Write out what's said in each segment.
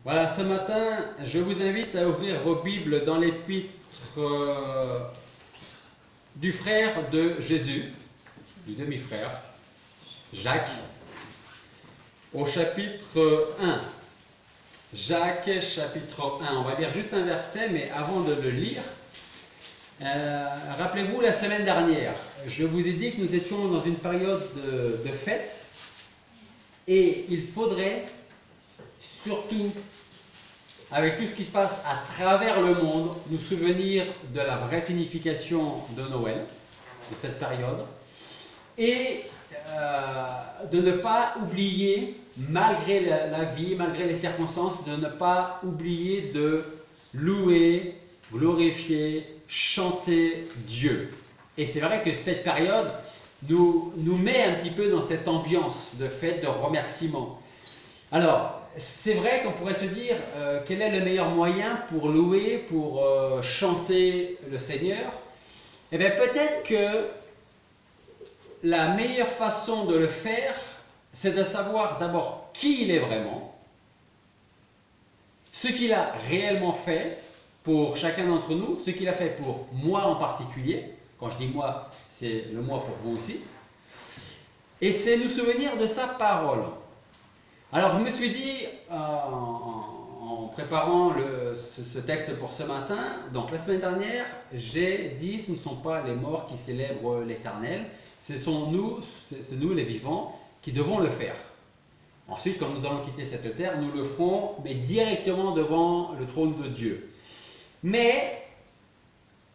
Voilà, ce matin, je vous invite à ouvrir vos Bibles dans l'épître du frère de Jésus, du demi-frère, Jacques, au chapitre 1. Jacques, chapitre 1. On va lire juste un verset, mais avant de le lire, rappelez-vous la semaine dernière, je vous ai dit que nous étions dans une période de fête et il faudrait surtout, avec tout ce qui se passe à travers le monde, nous souvenir de la vraie signification de Noël, de cette période, et de ne pas oublier, malgré la vie, malgré les circonstances, de ne pas oublier de louer, glorifier, chanter Dieu. Et c'est vrai que cette période nous met un petit peu dans cette ambiance de fête, de remerciement. Alors, c'est vrai qu'on pourrait se dire quel est le meilleur moyen pour louer, pour chanter le Seigneur. Eh bien, peut-être que la meilleure façon de le faire, c'est de savoir d'abord qui il est vraiment, ce qu'il a réellement fait pour chacun d'entre nous, ce qu'il a fait pour moi en particulier. Quand je dis moi, c'est le moi pour vous aussi. Et c'est nous souvenir de sa parole. Alors je me suis dit, en préparant ce texte pour ce matin, donc la semaine dernière, j'ai dit ce ne sont pas les morts qui célèbrent l'Éternel, c'est nous les vivants qui devons le faire. Ensuite, quand nous allons quitter cette terre, nous le ferons, mais directement devant le trône de Dieu. Mais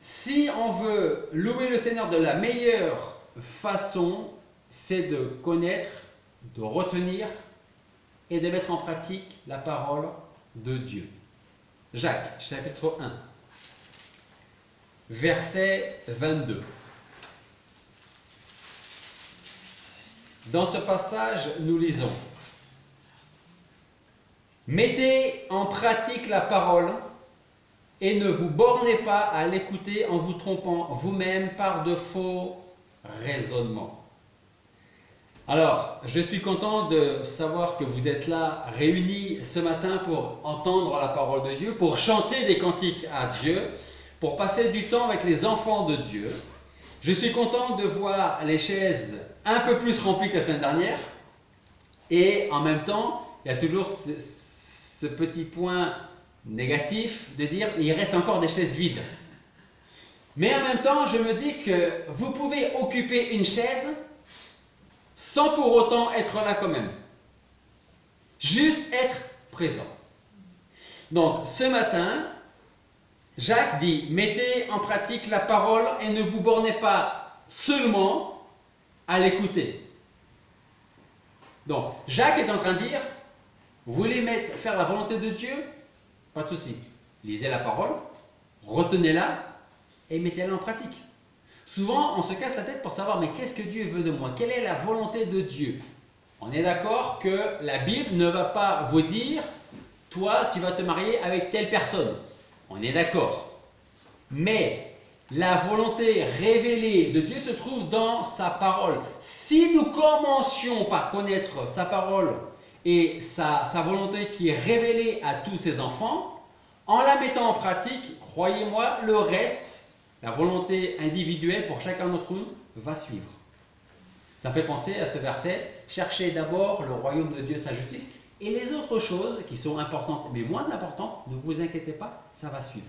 si on veut louer le Seigneur de la meilleure façon, c'est de connaître, de retenir et de mettre en pratique la parole de Dieu. Jacques, chapitre 1, verset 22. Dans ce passage, nous lisons: mettez en pratique la parole et ne vous bornez pas à l'écouter en vous trompant vous-même par de faux raisonnements. Alors, je suis content de savoir que vous êtes là, réunis ce matin pour entendre la parole de Dieu, pour chanter des cantiques à Dieu, pour passer du temps avec les enfants de Dieu. Je suis content de voir les chaises un peu plus remplies que la semaine dernière. Et en même temps, il y a toujours ce petit point négatif de dire il reste encore des chaises vides. Mais en même temps, je me dis que vous pouvez occuper une chaise sans pour autant être là quand même. Juste être présent. Donc ce matin, Jacques dit, mettez en pratique la parole et ne vous bornez pas seulement à l'écouter. Donc Jacques est en train de dire, vous voulez faire la volonté de Dieu? Pas de souci. Lisez la parole, retenez-la et mettez-la en pratique. Souvent, on se casse la tête pour savoir, mais qu'est-ce que Dieu veut de moi? Quelle est la volonté de Dieu? On est d'accord que la Bible ne va pas vous dire, toi, tu vas te marier avec telle personne. On est d'accord. Mais la volonté révélée de Dieu se trouve dans sa parole. Si nous commencions par connaître sa parole et sa volonté qui est révélée à tous ses enfants, en la mettant en pratique, croyez-moi, le reste, la volonté individuelle pour chacun d'entre nous va suivre. Ça me fait penser à ce verset, cherchez d'abord le royaume de Dieu, sa justice, et les autres choses qui sont importantes, mais moins importantes, ne vous inquiétez pas, ça va suivre.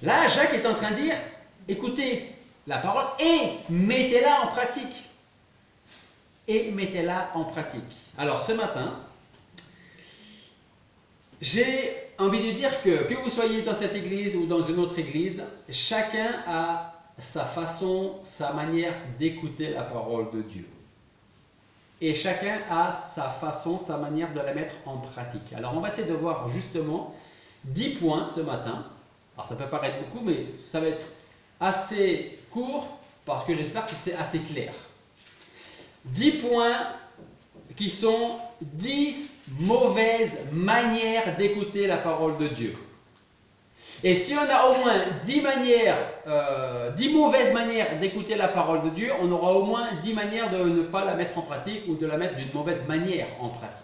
Là, Jacques est en train de dire, écoutez la parole et mettez-la en pratique. Et mettez-la en pratique. Alors ce matin, j'ai envie de dire que vous soyez dans cette église ou dans une autre église, chacun a sa façon, sa manière d'écouter la parole de Dieu. Et chacun a sa façon, sa manière de la mettre en pratique. Alors on va essayer de voir justement 10 points ce matin. Alors ça peut paraître beaucoup, mais ça va être assez court parce que j'espère que c'est assez clair. 10 points qui sont 10 mauvaises manières d'écouter la parole de Dieu. Et si on a au moins 10 mauvaises manières d'écouter la parole de Dieu, on aura au moins 10 manières de ne pas la mettre en pratique ou de la mettre d'une mauvaise manière en pratique.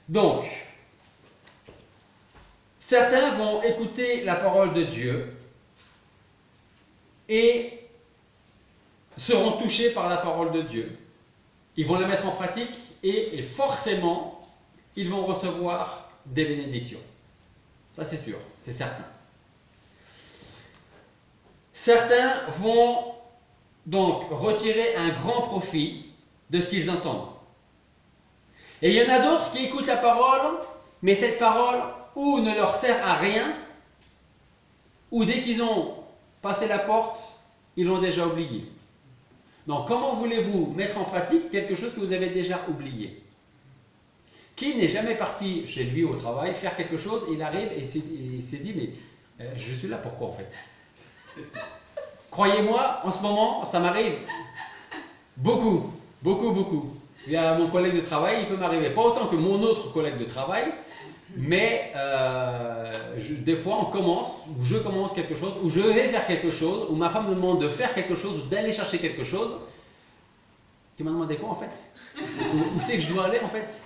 Donc, Certains vont écouter la parole de Dieu et seront touchés par la parole de Dieu. Ils vont la mettre en pratique et forcément, ils vont recevoir des bénédictions. Ça, c'est sûr, c'est certain. Certains vont donc retirer un grand profit de ce qu'ils entendent. Et il y en a d'autres qui écoutent la parole, mais cette parole ou ne leur sert à rien, ou dès qu'ils ont passé la porte, ils l'ont déjà oublié. Donc comment voulez-vous mettre en pratique quelque chose que vous avez déjà oublié? Qui n'est jamais parti chez lui au travail faire quelque chose, il arrive et il s'est dit, mais je suis là pourquoi en fait? Croyez-moi, en ce moment, ça m'arrive beaucoup, beaucoup, beaucoup. Il y a mon collègue de travail, il peut m'arriver, pas autant que mon autre collègue de travail, mais des fois on commence, ou je commence quelque chose, ou je vais faire quelque chose, ou ma femme me demande de faire quelque chose, ou d'aller chercher quelque chose. Tu m'as demandé quoi en fait? Où c'est que je dois aller en fait?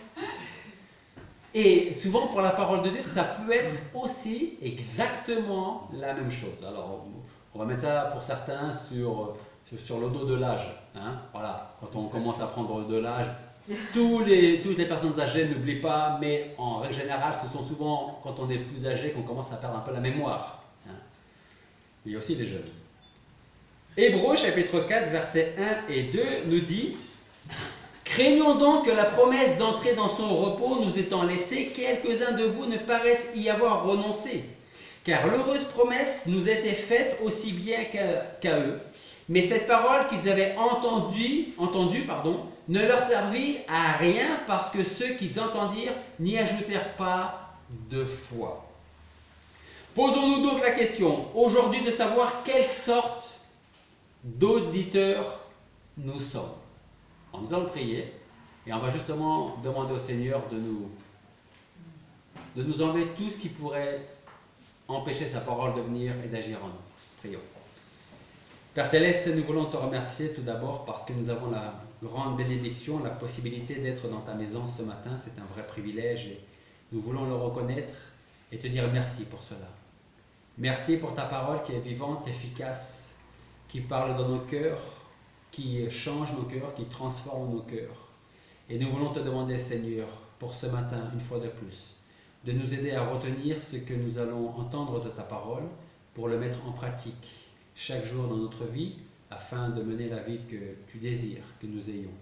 Et souvent pour la parole de Dieu, ça peut être aussi exactement la même chose. Alors on va mettre ça pour certains sur le dos de l'âge. Hein? Voilà, quand on commence à prendre de l'âge, toutes les personnes âgées n'oublient pas, mais en règle générale, ce sont souvent quand on est plus âgé qu'on commence à perdre un peu la mémoire. Hein? Il y a aussi les jeunes. Hébreux chapitre 4, versets 1 et 2 nous dit: craignons donc que la promesse d'entrer dans son repos nous étant laissée, quelques-uns de vous ne paraissent y avoir renoncé. Car l'heureuse promesse nous était faite aussi bien qu'à eux. Mais cette parole qu'ils avaient entendue, ne leur servit à rien parce que ceux qu'ils entendirent n'y ajoutèrent pas de foi. Posons-nous donc la question aujourd'hui de savoir quelle sorte d'auditeurs nous sommes. Nous allons prier et on va justement demander au Seigneur de nous enlever tout ce qui pourrait empêcher sa parole de venir et d'agir en nous. Prions. Père Céleste, nous voulons te remercier tout d'abord parce que nous avons la grande bénédiction, la possibilité d'être dans ta maison ce matin. C'est un vrai privilège et nous voulons le reconnaître et te dire merci pour cela. Merci pour ta parole qui est vivante, efficace, qui parle dans nos cœurs, qui change nos cœurs, qui transforme nos cœurs. Et nous voulons te demander, Seigneur, pour ce matin, une fois de plus, de nous aider à retenir ce que nous allons entendre de ta parole pour le mettre en pratique chaque jour dans notre vie, afin de mener la vie que tu désires que nous ayons.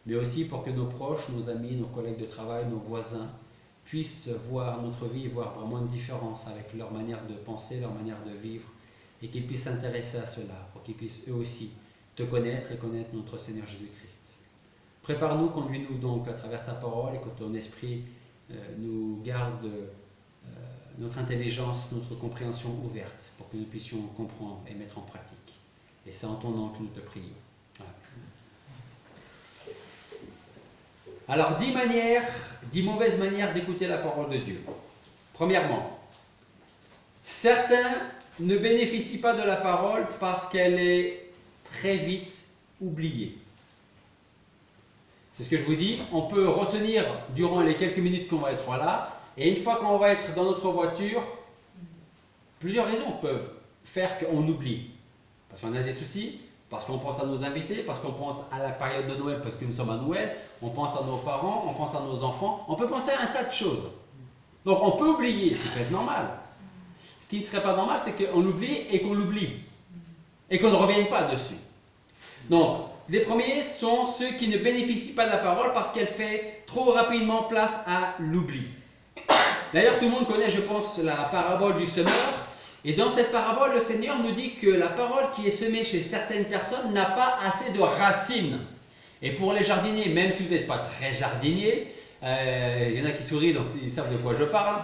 Mais aussi pour que nos proches, nos amis, nos collègues de travail, nos voisins puissent voir notre vie et voir vraiment une différence avec leur manière de penser, leur manière de vivre, et qu'ils puissent s'intéresser à cela, pour qu'ils puissent eux aussi te connaître et connaître notre Seigneur Jésus-Christ. Prépare-nous, conduis-nous donc à travers ta parole et que ton esprit nous garde notre intelligence, notre compréhension ouverte pour que nous puissions comprendre et mettre en pratique. Et c'est en ton nom que nous te prions. Voilà. Alors, 10 mauvaises manières d'écouter la parole de Dieu. Premièrement, certains ne bénéficient pas de la parole parce qu'elle est très vite oubliée. C'est ce que je vous dis, on peut retenir durant les quelques minutes qu'on va être là, et une fois qu'on va être dans notre voiture, plusieurs raisons peuvent faire qu'on oublie. Parce qu'on a des soucis, parce qu'on pense à nos invités, parce qu'on pense à la période de Noël, parce que nous sommes à Noël, on pense à nos parents, on pense à nos enfants, on peut penser à un tas de choses. Donc on peut oublier, ce qui peut être normal. Ce qui ne serait pas normal, c'est qu'on oublie et qu'on l'oublie, et qu'on ne revienne pas dessus. Donc, les premiers sont ceux qui ne bénéficient pas de la parole parce qu'elle fait trop rapidement place à l'oubli. D'ailleurs, tout le monde connaît, je pense, la parabole du semeur. Et dans cette parabole, le Seigneur nous dit que la parole qui est semée chez certaines personnes n'a pas assez de racines. Et pour les jardiniers, même si vous n'êtes pas très jardinier, il y en a qui sourient, donc ils savent de quoi je parle.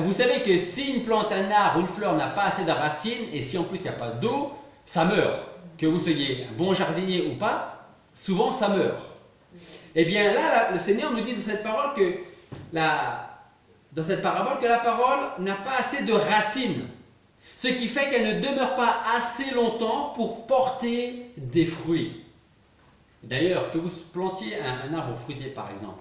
Vous savez que si une plante, un arbre, une fleur n'a pas assez de racines, et si en plus il n'y a pas d'eau, ça meurt. Que vous soyez un bon jardinier ou pas, souvent ça meurt. Et bien là, le Seigneur nous dit dans cette parole que la parole n'a pas assez de racines. Ce qui fait qu'elle ne demeure pas assez longtemps pour porter des fruits. D'ailleurs, que vous plantiez un arbre fruitier par exemple,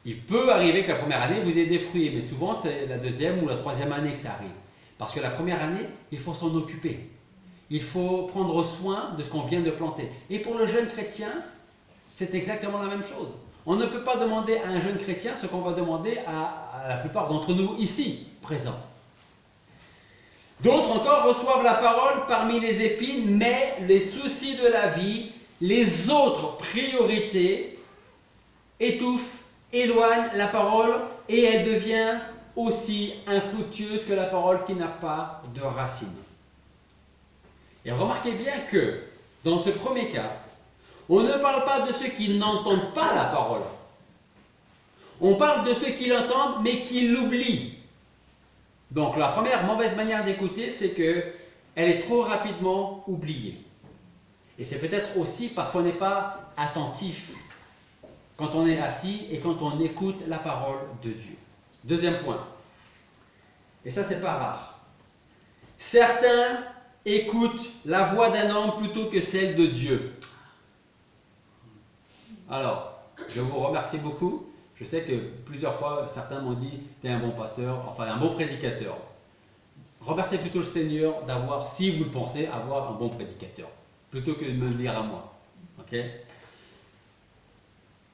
Il peut arriver que la première année, vous ayez des fruits, mais souvent, c'est la deuxième ou la troisième année que ça arrive. Parce que la première année, il faut s'en occuper. Il faut prendre soin de ce qu'on vient de planter. Et pour le jeune chrétien, c'est exactement la même chose. On ne peut pas demander à un jeune chrétien ce qu'on va demander à la plupart d'entre nous ici, présents. D'autres encore reçoivent la parole parmi les épines, mais les soucis de la vie, les autres priorités, étouffent, éloignent la parole et elle devient aussi infructueuse que la parole qui n'a pas de racines. Et remarquez bien que, dans ce premier cas, on ne parle pas de ceux qui n'entendent pas la parole. On parle de ceux qui l'entendent mais qui l'oublient. Donc la première mauvaise manière d'écouter, c'est qu'elle est trop rapidement oubliée. Et c'est peut-être aussi parce qu'on n'est pas attentif quand on est assis et quand on écoute la parole de Dieu. Deuxième point, et ça c'est pas rare. Certains écoutent la voix d'un homme plutôt que celle de Dieu. Alors, je vous remercie beaucoup. Je sais que plusieurs fois, certains m'ont dit, tu es un bon pasteur, enfin un bon prédicateur. Remerciez plutôt le Seigneur d'avoir, si vous le pensez, avoir un bon prédicateur, plutôt que de me le dire à moi. Ok?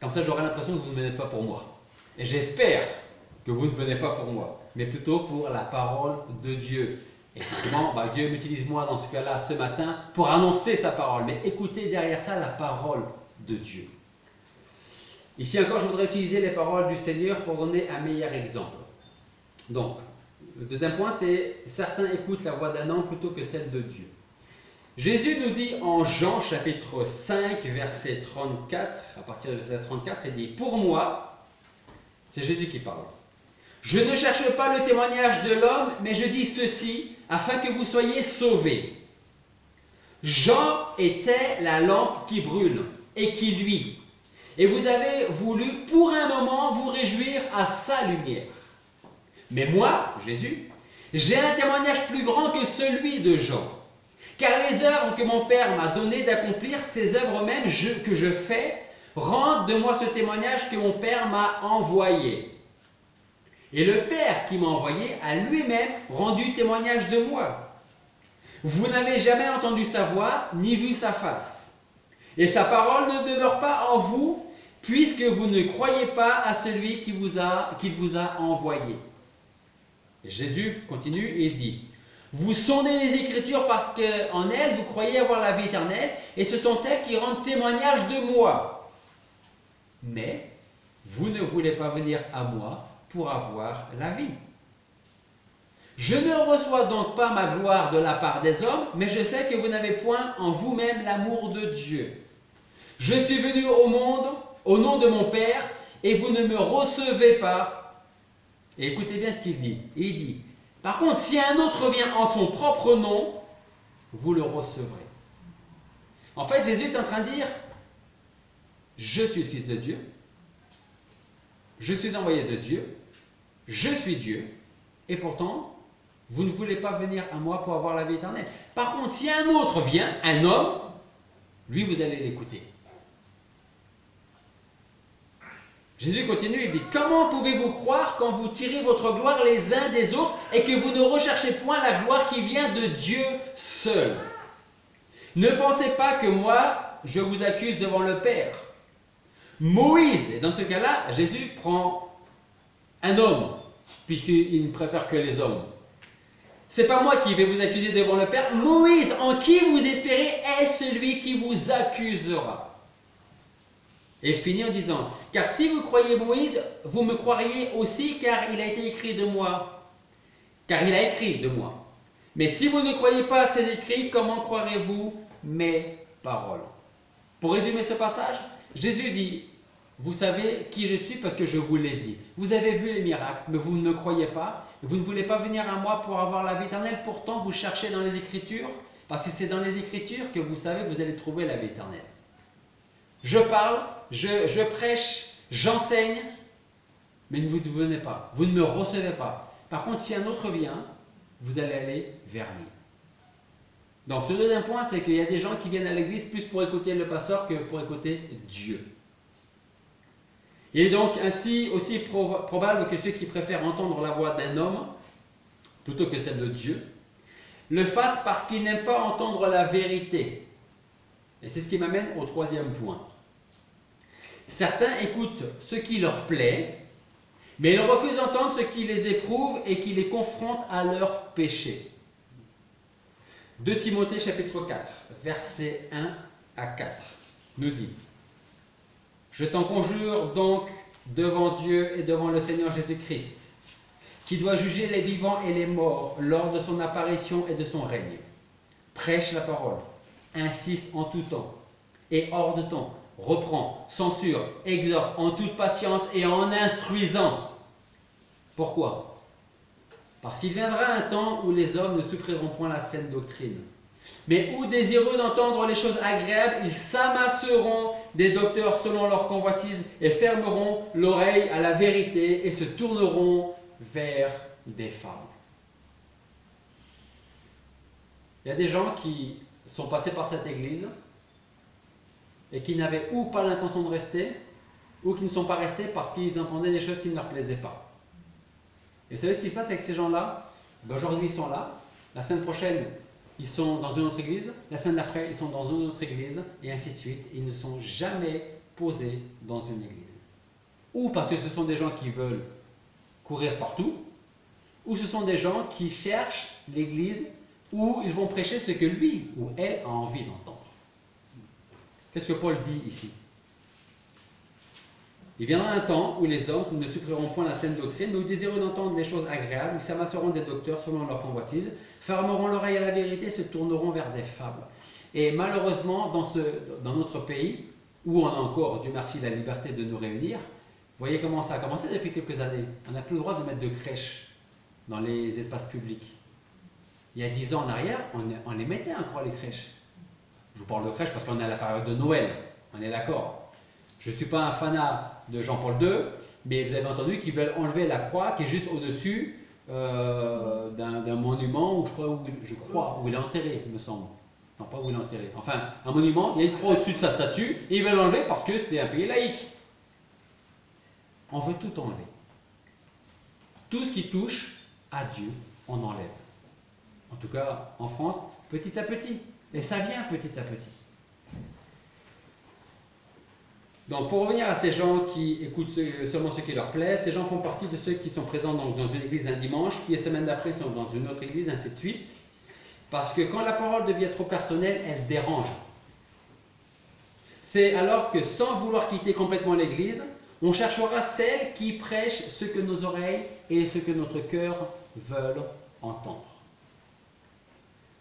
Comme ça, j'aurai l'impression que vous ne venez pas pour moi. Et j'espère que vous ne venez pas pour moi, mais plutôt pour la parole de Dieu. Et effectivement, Dieu m'utilise moi dans ce cas-là ce matin pour annoncer sa parole. Mais écoutez derrière ça la parole de Dieu. Ici encore, je voudrais utiliser les paroles du Seigneur pour donner un meilleur exemple. Donc, le deuxième point, c'est certains écoutent la voix d'un homme plutôt que celle de Dieu. Jésus nous dit en Jean chapitre 5, verset 34, à partir du verset 34, il dit « Pour moi, c'est Jésus qui parle, je ne cherche pas le témoignage de l'homme, mais je dis ceci, afin que vous soyez sauvés. Jean était la lampe qui brûle et qui luit. Et vous avez voulu pour un moment vous réjouir à sa lumière. Mais moi, Jésus, j'ai un témoignage plus grand que celui de Jean. Car les œuvres que mon Père m'a donné d'accomplir, ces œuvres mêmes que je fais, rendent de moi ce témoignage que mon Père m'a envoyé. Et le Père qui m'a envoyé a lui-même rendu témoignage de moi. Vous n'avez jamais entendu sa voix, ni vu sa face. Et sa parole ne demeure pas en vous, puisque vous ne croyez pas à celui qu'il vous a envoyé. Et Jésus continue et dit, vous sondez les Écritures parce qu'en elles, vous croyez avoir la vie éternelle, et ce sont elles qui rendent témoignage de moi. Mais vous ne voulez pas venir à moi pour avoir la vie. Je ne reçois donc pas ma gloire de la part des hommes, mais je sais que vous n'avez point en vous-même l'amour de Dieu. Je suis venu au monde au nom de mon Père, et vous ne me recevez pas. Et écoutez bien ce qu'il dit. Il dit, par contre, si un autre vient en son propre nom, vous le recevrez. En fait, Jésus est en train de dire, je suis le Fils de Dieu, je suis envoyé de Dieu, je suis Dieu, et pourtant, vous ne voulez pas venir à moi pour avoir la vie éternelle. Par contre, si un autre vient, un homme, lui, vous allez l'écouter. Jésus continue, il dit, comment pouvez-vous croire quand vous tirez votre gloire les uns des autres et que vous ne recherchez point la gloire qui vient de Dieu seul? Ne pensez pas que moi, je vous accuse devant le Père. Moïse, et dans ce cas-là, Jésus prend un homme, puisqu'il ne préfère que les hommes. C'est pas moi qui vais vous accuser devant le Père. Moïse, en qui vous espérez, est celui qui vous accusera. Et il finit en disant, car si vous croyez Moïse, vous me croiriez aussi, car il a été écrit de moi. Car il a écrit de moi. Mais si vous ne croyez pas à ces écrits, comment croirez-vous mes paroles? Pour résumer ce passage, Jésus dit, vous savez qui je suis parce que je vous l'ai dit. Vous avez vu les miracles, mais vous ne me croyez pas. Vous ne voulez pas venir à moi pour avoir la vie éternelle. Pourtant, vous cherchez dans les Écritures, parce que c'est dans les Écritures que vous savez que vous allez trouver la vie éternelle. Je parle, je prêche, j'enseigne, mais vous ne venez pas, vous ne me recevez pas. Par contre, si un autre vient, vous allez aller vers lui. Donc ce deuxième point, c'est qu'il y a des gens qui viennent à l'église plus pour écouter le pasteur que pour écouter Dieu. Il est donc ainsi aussi probable que ceux qui préfèrent entendre la voix d'un homme plutôt que celle de Dieu le fassent parce qu'ils n'aiment pas entendre la vérité. Et c'est ce qui m'amène au troisième point. Certains écoutent ce qui leur plaît, mais ils refusent d'entendre ce qui les éprouve et qui les confronte à leur péché. 2 Timothée chapitre 4, versets 1 à 4 nous dit: Je t'en conjure donc devant Dieu et devant le Seigneur Jésus-Christ, qui doit juger les vivants et les morts lors de son apparition et de son règne. Prêche la parole, insiste en tout temps et hors de temps, reprend, censure, exhorte en toute patience et en instruisant. Pourquoi? Parce qu'il viendra un temps où les hommes ne souffriront point la saine doctrine, mais où, désireux d'entendre les choses agréables, ils s'amasseront des docteurs selon leur convoitise et fermeront l'oreille à la vérité et se tourneront vers des fables. Il y a des gens qui sont passés par cette église et qui n'avaient ou pas l'intention de rester, ou qui ne sont pas restés parce qu'ils entendaient des choses qui ne leur plaisaient pas. Et vous savez ce qui se passe avec ces gens-là? Aujourd'hui, ils sont là. La semaine prochaine, ils sont dans une autre église. La semaine d'après, ils sont dans une autre église. Et ainsi de suite. Ils ne sont jamais posés dans une église. Ou parce que ce sont des gens qui veulent courir partout. Ou ce sont des gens qui cherchent l'église où ils vont prêcher ce que lui ou elle a envie d'entendre. Qu'est-ce que Paul dit ici? Il viendra un temps où les hommes ne souffriront point la saine doctrine, mais où désireux d'entendre des choses agréables, ils s'amasseront des docteurs selon leur convoitise, fermeront l'oreille à la vérité, se tourneront vers des fables. Et malheureusement, dans notre pays, où on a encore, Dieu merci, la liberté de nous réunir, vous voyez comment ça a commencé depuis quelques années. On n'a plus le droit de mettre de crèches dans les espaces publics. Il y a 10 ans en arrière, on les mettait encore les crèches. Je vous parle de crèches parce qu'on est à la période de Noël, on est d'accord. Je ne suis pas un fanat de Jean-Paul II, mais vous avez entendu qu'ils veulent enlever la croix qui est juste au-dessus d'un monument où je crois où il est enterré, il me semble. Non, pas où il est enterré. Enfin, un monument, il y a une croix au-dessus de sa statue, et ils veulent l'enlever parce que c'est un pays laïque. On veut tout enlever. Tout ce qui touche à Dieu, on enlève. En tout cas, en France, petit à petit. Et ça vient petit à petit. Donc, pour revenir à ces gens qui écoutent seulement ce qui leur plaît, ces gens font partie de ceux qui sont présents dans une église un dimanche, puis la semaine d'après, ils sont dans une autre église, ainsi de suite. Parce que quand la parole devient trop personnelle, elle dérange. C'est alors que, sans vouloir quitter complètement l'église, on cherchera celle qui prêche ce que nos oreilles et ce que notre cœur veulent entendre.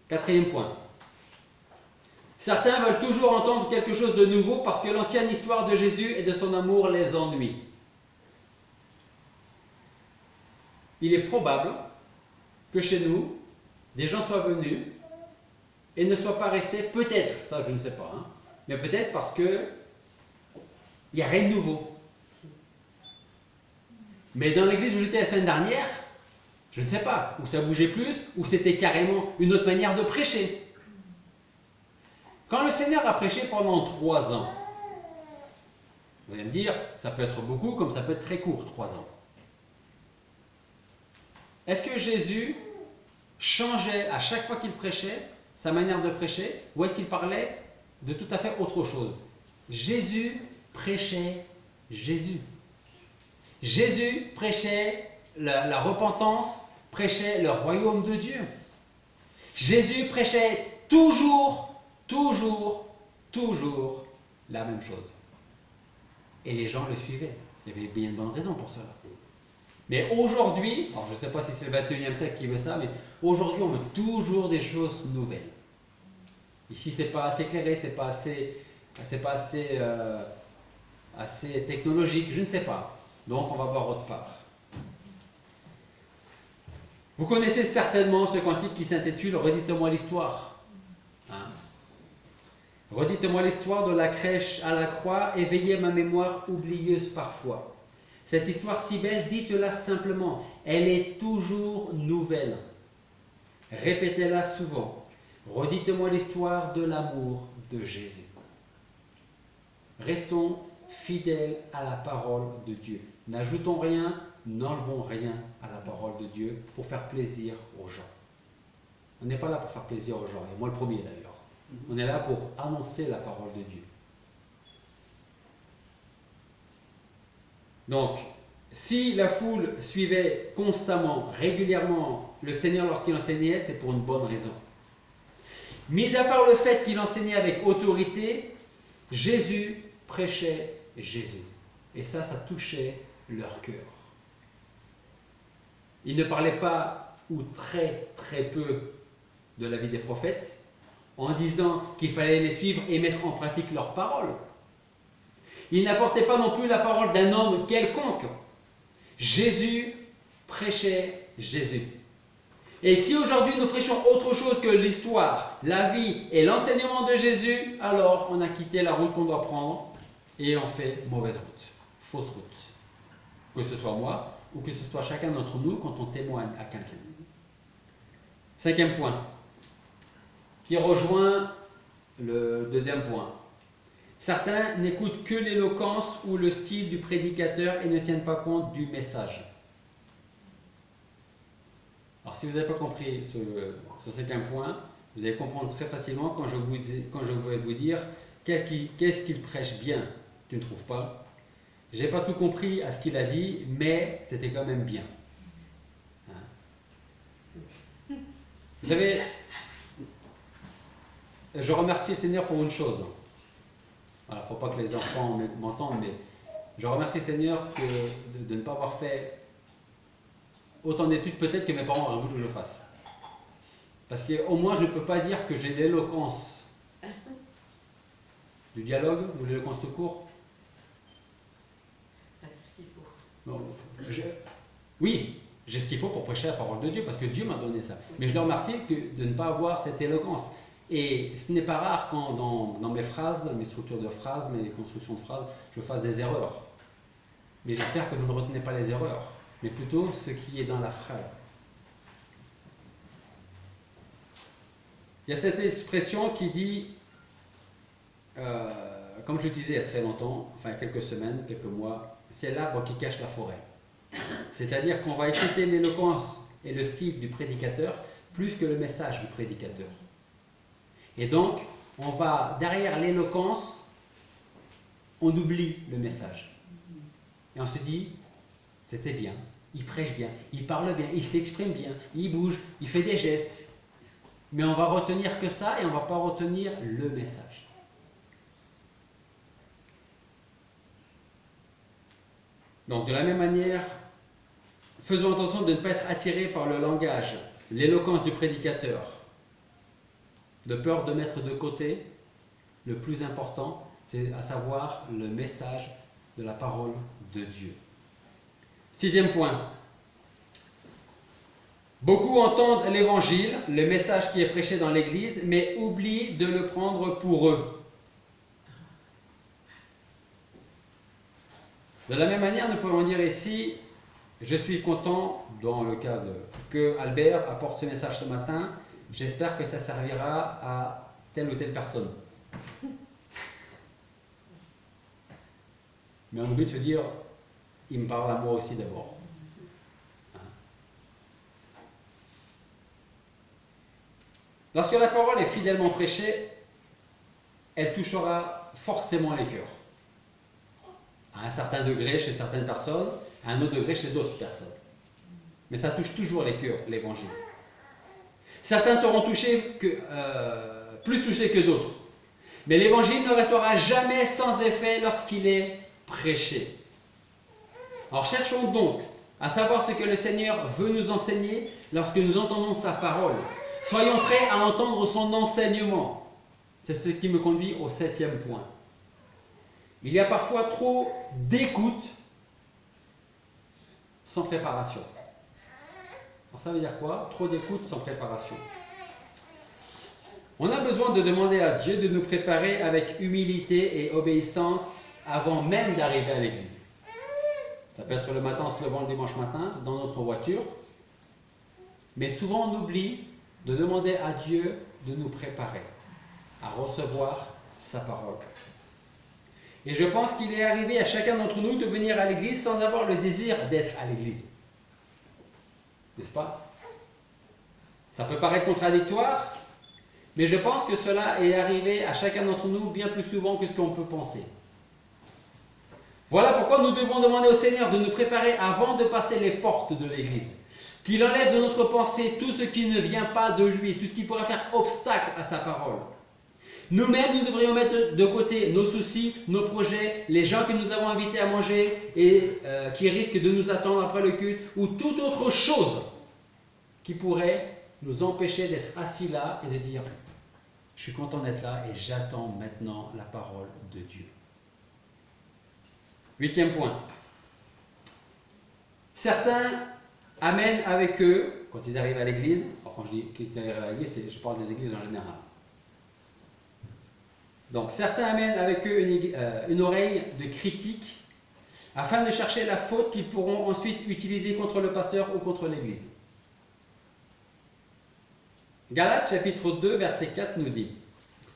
Quatrième point. Certains veulent toujours entendre quelque chose de nouveau parce que l'ancienne histoire de Jésus et de son amour les ennuie. Il est probable que chez nous, des gens soient venus et ne soient pas restés, peut-être, ça je ne sais pas, hein, mais peut-être parce que il n'y a rien de nouveau. Mais dans l'église où j'étais la semaine dernière, je ne sais pas, où ça bougeait plus, où c'était carrément une autre manière de prêcher. Quand le Seigneur a prêché pendant 3 ans, vous allez me dire, ça peut être beaucoup comme ça peut être très court, 3 ans. Est-ce que Jésus changeait à chaque fois qu'il prêchait sa manière de prêcher, ou est-ce qu'il parlait de tout à fait autre chose? Jésus prêchait Jésus. Jésus prêchait la repentance, prêchait le royaume de Dieu. Jésus prêchait toujours la même chose. Et les gens le suivaient. Il y avait bien une bonne raison pour cela. Mais aujourd'hui, alors je ne sais pas si c'est le 21e siècle qui veut ça, mais aujourd'hui on veut toujours des choses nouvelles. Ici c'est pas assez éclairé, c'est pas assez technologique, je ne sais pas. Donc on va voir autre part. Vous connaissez certainement ce cantique qui s'intitule « Redites-moi l'histoire ». Hein? Redites-moi l'histoire de la crèche à la croix, éveillez ma mémoire oublieuse parfois. Cette histoire si belle, dites-la simplement, elle est toujours nouvelle. Répétez-la souvent. Redites-moi l'histoire de l'amour de Jésus. Restons fidèles à la parole de Dieu. N'ajoutons rien, n'enlevons rien à la parole de Dieu pour faire plaisir aux gens. On n'est pas là pour faire plaisir aux gens, et moi le premier d'ailleurs. On est là pour annoncer la parole de Dieu. Donc, si la foule suivait constamment, régulièrement le Seigneur lorsqu'il enseignait, c'est pour une bonne raison. Mis à part le fait qu'il enseignait avec autorité, Jésus prêchait Jésus. Et ça touchait leur cœur. Il ne parlait pas, ou très très peu, de la vie des prophètes, en disant qu'il fallait les suivre et mettre en pratique leurs paroles. Il n'apportait pas non plus la parole d'un homme quelconque. Jésus prêchait Jésus. Et si aujourd'hui nous prêchons autre chose que l'histoire, la vie et l'enseignement de Jésus, alors on a quitté la route qu'on doit prendre et on fait mauvaise route, fausse route. Que ce soit moi ou que ce soit chacun d'entre nous quand on témoigne à quelqu'un. Cinquième point, qui rejoint le deuxième point. Certains n'écoutent que l'éloquence ou le style du prédicateur et ne tiennent pas compte du message. Alors si vous n'avez pas compris ce cinquième point, vous allez comprendre très facilement quand je vais vous dire qu'est-ce qu'il prêche bien. Tu ne trouves pas? Je n'ai pas tout compris à ce qu'il a dit, mais c'était quand même bien. Hein? Vous savez, je remercie le Seigneur pour une chose. Il ne faut pas que les enfants m'entendent, mais je remercie le Seigneur de ne pas avoir fait autant d'études peut-être que mes parents auraient voulu que je fasse. Parce qu'au moins je ne peux pas dire que j'ai l'éloquence du dialogue ou l'éloquence tout court. Non, oui, j'ai ce qu'il faut pour prêcher la parole de Dieu parce que Dieu m'a donné ça. Mais je le remercie de ne pas avoir cette éloquence. Et ce n'est pas rare quand dans mes phrases, mes structures de phrases, mes constructions de phrases, je fasse des erreurs. Mais j'espère que vous ne retenez pas les erreurs, mais plutôt ce qui est dans la phrase. Il y a cette expression qui dit, comme je le disais il y a très longtemps, enfin quelques semaines, quelques mois, c'est l'arbre qui cache la forêt. C'est-à-dire qu'on va écouter l'éloquence et le style du prédicateur plus que le message du prédicateur. Et donc, on va, derrière l'éloquence, on oublie le message. Et on se dit, c'était bien, il prêche bien, il parle bien, il s'exprime bien, il bouge, il fait des gestes. Mais on va retenir que ça et on ne va pas retenir le message. Donc, de la même manière, faisons attention de ne pas être attirés par le langage, l'éloquence du prédicateur, de peur de mettre de côté le plus important, c'est à savoir le message de la parole de Dieu. Sixième point. Beaucoup entendent l'évangile, le message qui est prêché dans l'église, mais oublient de le prendre pour eux. De la même manière, nous pouvons dire ici, je suis content, dans le cas que Albert apporte ce message ce matin, j'espère que ça servira à telle ou telle personne. Mais on oublie de se dire, il me parle à moi aussi d'abord. Lorsque la parole est fidèlement prêchée, elle touchera forcément les cœurs. À un certain degré chez certaines personnes, à un autre degré chez d'autres personnes. Mais ça touche toujours les cœurs, l'évangile. Certains seront plus touchés que d'autres. Mais l'évangile ne restera jamais sans effet lorsqu'il est prêché. Alors cherchons donc à savoir ce que le Seigneur veut nous enseigner lorsque nous entendons sa parole. Soyons prêts à entendre son enseignement. C'est ce qui me conduit au septième point. Il y a parfois trop d'écoute sans préparation. Alors ça veut dire quoi? Trop d'écoute sans préparation. On a besoin de demander à Dieu de nous préparer avec humilité et obéissance avant même d'arriver à l'église. Ça peut être le matin en se levant le dimanche matin, dans notre voiture. Mais souvent on oublie de demander à Dieu de nous préparer à recevoir sa parole. Et je pense qu'il est arrivé à chacun d'entre nous de venir à l'église sans avoir le désir d'être à l'église. N'est-ce pas? Ça peut paraître contradictoire, mais je pense que cela est arrivé à chacun d'entre nous bien plus souvent que ce qu'on peut penser. Voilà pourquoi nous devons demander au Seigneur de nous préparer avant de passer les portes de l'église. Qu'il enlève de notre pensée tout ce qui ne vient pas de lui, tout ce qui pourrait faire obstacle à sa parole. Nous-mêmes, nous devrions mettre de côté nos soucis, nos projets, les gens que nous avons invités à manger et qui risquent de nous attendre après le culte, ou toute autre chose qui pourrait nous empêcher d'être assis là et de dire « Je suis content d'être là et j'attends maintenant la parole de Dieu ». 8e point. Certains amènent avec eux, quand ils arrivent à l'église, quand je dis qu'ils arrivent à l'église, je parle des églises en général. Donc certains amènent avec eux une oreille de critique afin de chercher la faute qu'ils pourront ensuite utiliser contre le pasteur ou contre l'église. Galates chapitre 2 verset 4 nous dit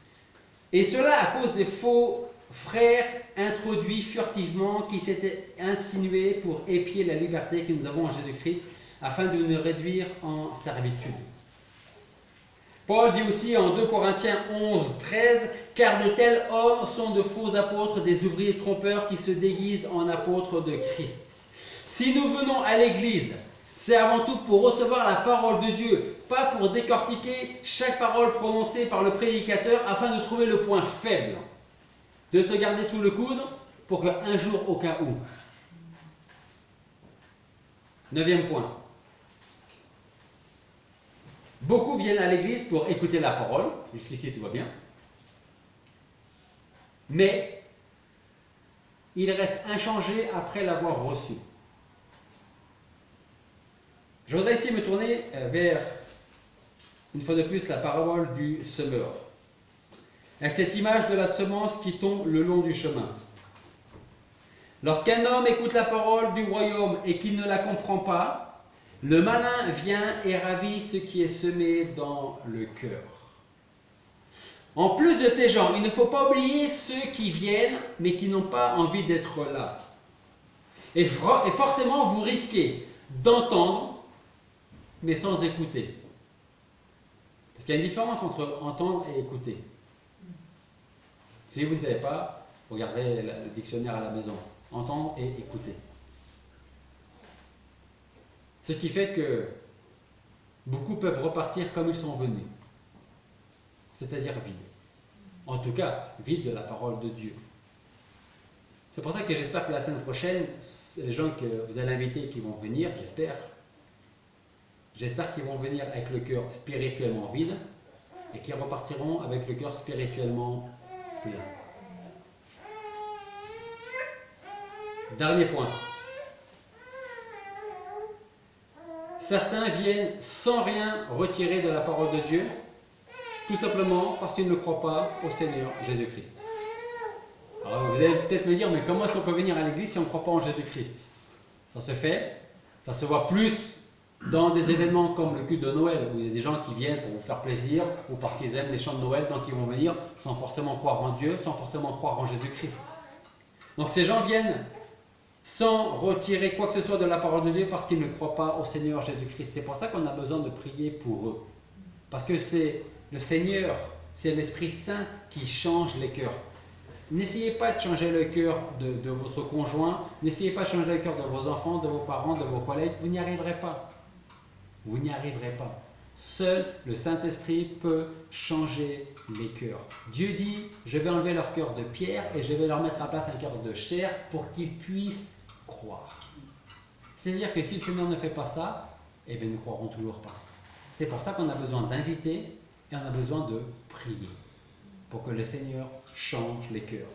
« Et cela à cause des faux frères introduits furtivement qui s'étaient insinués pour épier la liberté que nous avons en Jésus-Christ afin de nous réduire en servitude. » Paul dit aussi en 2 Corinthiens 11, 13 « Car de tels hommes sont de faux apôtres, des ouvriers trompeurs qui se déguisent en apôtres de Christ. » Si nous venons à l'église, c'est avant tout pour recevoir la parole de Dieu, pas pour décortiquer chaque parole prononcée par le prédicateur afin de trouver le point faible, de se garder sous le coude pour qu'un jour, au cas où. 9e point. Beaucoup viennent à l'église pour écouter la parole, jusqu'ici tout va bien, mais ils restent inchangés après l'avoir reçu. Je voudrais ici me tourner vers, une fois de plus, la parabole du semeur, avec cette image de la semence qui tombe le long du chemin. Lorsqu'un homme écoute la parole du royaume et qu'il ne la comprend pas, le malin vient et ravit ce qui est semé dans le cœur. En plus de ces gens, il ne faut pas oublier ceux qui viennent mais qui n'ont pas envie d'être là. Et forcément, vous risquez d'entendre mais sans écouter. Parce qu'il y a une différence entre entendre et écouter. Si vous ne savez pas, regardez le dictionnaire à la maison. Entendre et écouter. Ce qui fait que beaucoup peuvent repartir comme ils sont venus. C'est-à-dire vides. En tout cas, vides de la parole de Dieu. C'est pour ça que j'espère que la semaine prochaine, les gens que vous allez inviter qui vont venir, j'espère qu'ils vont venir avec le cœur spirituellement vide et qu'ils repartiront avec le cœur spirituellement plein. Dernier point. Certains viennent sans rien retirer de la parole de Dieu, tout simplement parce qu'ils ne croient pas au Seigneur Jésus-Christ. Alors vous allez peut-être me dire, mais comment est-ce qu'on peut venir à l'église si on ne croit pas en Jésus-Christ? Ça se fait, ça se voit plus dans des événements comme le culte de Noël, où il y a des gens qui viennent pour vous faire plaisir, ou parce qu'ils aiment les chants de Noël, donc ils vont venir sans forcément croire en Dieu, sans forcément croire en Jésus-Christ. Donc ces gens viennent sans retirer quoi que ce soit de la parole de Dieu parce qu'ils ne croient pas au Seigneur Jésus-Christ. C'est pour ça qu'on a besoin de prier pour eux. Parce que c'est le Seigneur, c'est l'Esprit Saint qui change les cœurs. N'essayez pas de changer le cœur de votre conjoint, n'essayez pas de changer le cœur de vos enfants, de vos parents, de vos collègues, vous n'y arriverez pas. Vous n'y arriverez pas. Seul le Saint-Esprit peut changer les cœurs. Dieu dit, je vais enlever leur cœur de pierre et je vais leur mettre à place un cœur de chair pour qu'ils puissent croire. C'est-à-dire que si le Seigneur ne fait pas ça, eh bien nous ne croirons toujours pas. C'est pour ça qu'on a besoin d'inviter et on a besoin de prier pour que le Seigneur change les cœurs.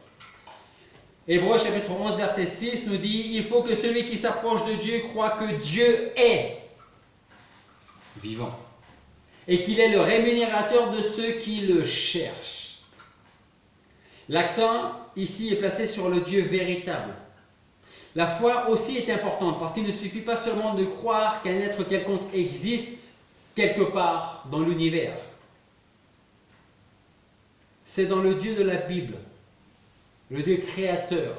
Hébreux chapitre 11 verset 6 nous dit, il faut que celui qui s'approche de Dieu croit que Dieu est vivant et qu'il est le rémunérateur de ceux qui le cherchent. L'accent ici est placé sur le Dieu véritable. La foi aussi est importante parce qu'il ne suffit pas seulement de croire qu'un être quelconque existe quelque part dans l'univers. C'est dans le Dieu de la Bible, le Dieu créateur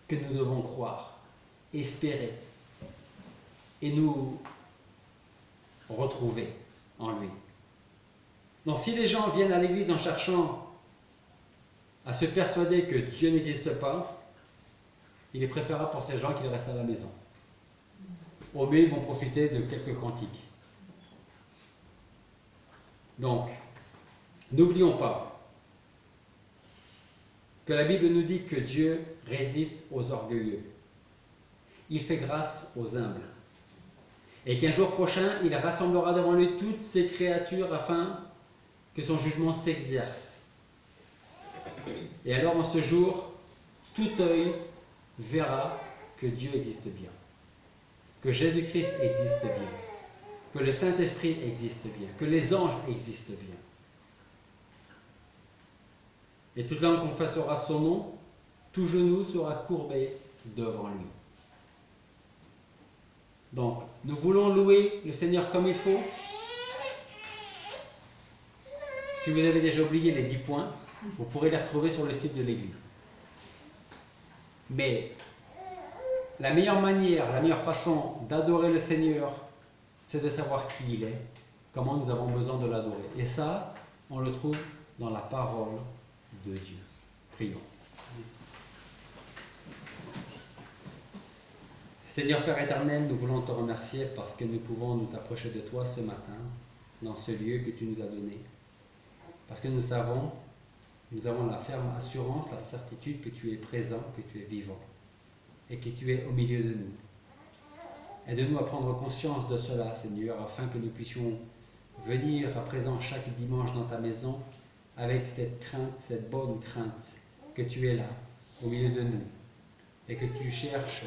que nous devons croire, espérer et nous retrouver en lui. Donc si les gens viennent à l'église en cherchant à se persuader que Dieu n'existe pas, il est préférable pour ces gens qu'ils restent à la maison. Au mieux, ils vont profiter de quelques cantiques. Donc, n'oublions pas que la Bible nous dit que Dieu résiste aux orgueilleux. Il fait grâce aux humbles. Et qu'un jour prochain, il rassemblera devant lui toutes ses créatures afin que son jugement s'exerce. Et alors, en ce jour, tout œil verra que Dieu existe bien, que Jésus-Christ existe bien, que le Saint-Esprit existe bien, que les anges existent bien. Et toute langue confessera son nom, tout genou sera courbé devant lui. Donc, nous voulons louer le Seigneur comme il faut. Si vous avez déjà oublié les 10 points, vous pourrez les retrouver sur le site de l'Église. Mais la meilleure manière, la meilleure façon d'adorer le Seigneur, c'est de savoir qui il est, comment nous avons besoin de l'adorer. Et ça, on le trouve dans la parole de Dieu. Prions. Seigneur Père éternel, nous voulons te remercier parce que nous pouvons nous approcher de toi ce matin, dans ce lieu que tu nous as donné. Parce que nous avons la ferme assurance, la certitude que tu es présent, que tu es vivant et que tu es au milieu de nous. Aide-nous à prendre conscience de cela, Seigneur, afin que nous puissions venir à présent chaque dimanche dans ta maison avec cette crainte, cette bonne crainte que tu es là, au milieu de nous, et que tu cherches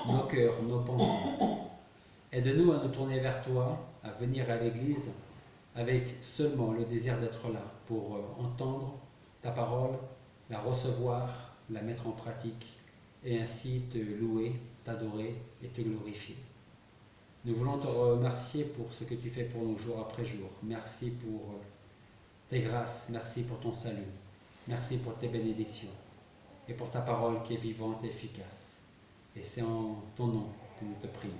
nos cœurs, nos pensées. Aide-nous à nous tourner vers toi, à venir à l'Église avec seulement le désir d'être là pour entendre ta parole, la recevoir, la mettre en pratique et ainsi te louer, t'adorer et te glorifier. Nous voulons te remercier pour ce que tu fais pour nous jour après jour. Merci pour tes grâces, merci pour ton salut, merci pour tes bénédictions et pour ta parole qui est vivante et efficace. Et c'est en ton nom que nous te prions.